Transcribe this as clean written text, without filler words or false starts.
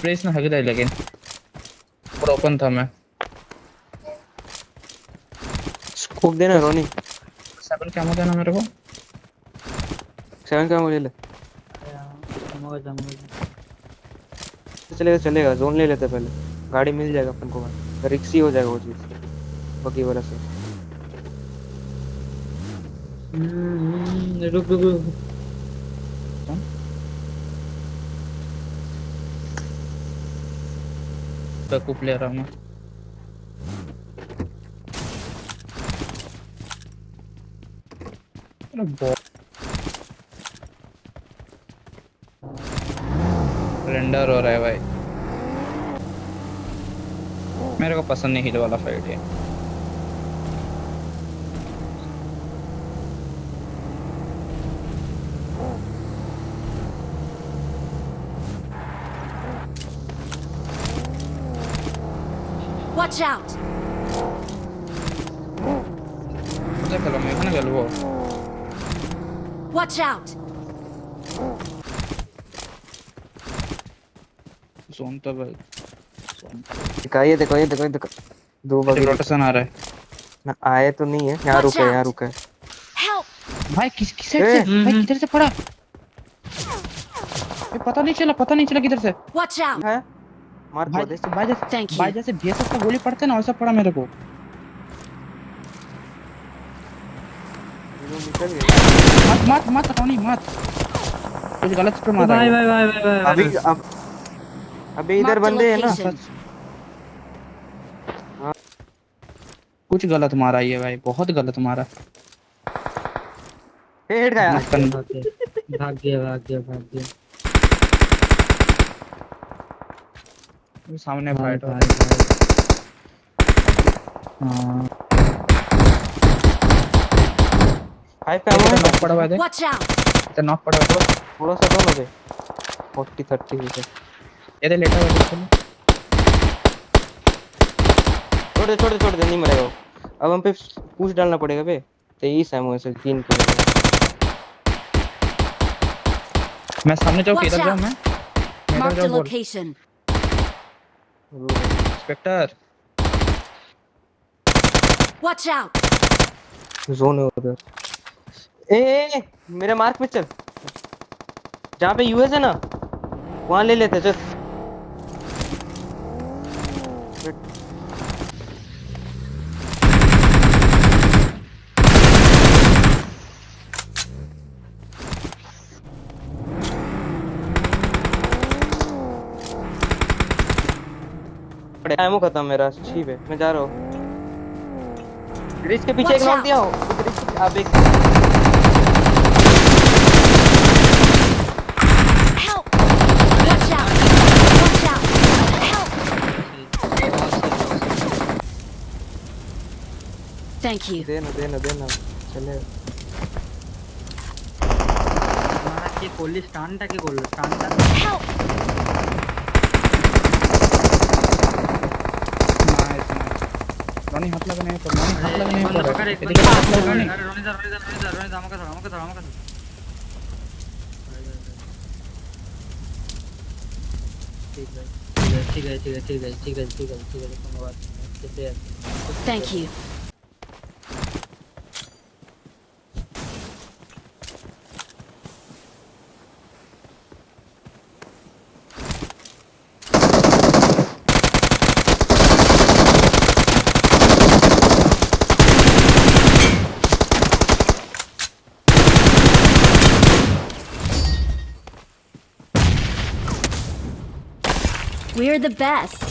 Place ना हग लेकिन पूरा ओपन था मैं। स्कोप देना रोनी। 7 क्या हो देना मेरे को। 7 का मुझे ले। अरे हाँ मौज चलेगा चलेगा, जोन ले लेते पहले, गाड़ी मिल जाएगा अपन को, रिक्सी हो जाएगा वो चीज बगी वाला से। रुक रुक रुक। बैकअप ले रहा हूँ मैं। अरे रेंडर हो रहा है भाई, मेरे को पसंद नहीं हिल वाला फाइट है। Watch out! चलो मैं खाना चल वो। Watch out! जोन तो भाई दिखाइए दिखाइए दिखाइए दिखा। दो बगी रोटेशन आ रहा है ना, आए तो नहीं है, यहाँ रुका है, यहाँ रुका है। Help! भाई। किसकी साइड से भाई, किधर से पड़ा ये पता नहीं चला किधर से। Watch out! है मार को दे। Thank you. भाई जैसे बीएसएस का गोली पड़ते ना वैसा पड़ा मेरे को। निकल गया। मत टोनी मत, कुछ गलत पे मारा भाई है। भाई भाई भाई अभी अभी इधर Mark the बंदे है ना। location. कुछ गलत मारा ये भाई, बहुत गलत मारा। हेड गया। भाग गया। सामने फाइट हो भाई, रही है। हाँ फाइव का हुआ है। नॉक पड़ा हुआ है, Watch out! इधर नॉक पड़ा हुआ है। थोड़ा सा दो मुझे 40-30 से। ये दे लेटा हुआ है, चलो। छोड़ दे नहीं मरेगा वो। अब हम पे पुश डालना पड़ेगा बे। 23 है मुझे 3 के। मैं सामने जाऊँ Watch किधर जाऊँ out. मैं इधर Mark the जाऊँ बोल location. Inspector. Watch out! Zone है उधर। ए मेरे मार्क पे चल, जहाँ पे यूएस है ना वहाँ ले लेते चल। एमो खत्म मेरा, ठीक है मैं जा रहा हूँ। ब्रिज के पीछे एक नॉक दिया हो। अब एक Help! Watch out! Watch out! Help! Thank you. देना चले। हमारा কি করলি স্টানটা কি করলো স্টানটা Help! রনি হাত লাগা নেই পড়, রনি হাত লাগা নেই বন্ধ পড়। পকড় এক এদিকে হাত লাগা রনি নেই। আরে রনি দা আমাকে ধর ठीक है কোনো बात नहीं कैसे है Thank you. We're the best.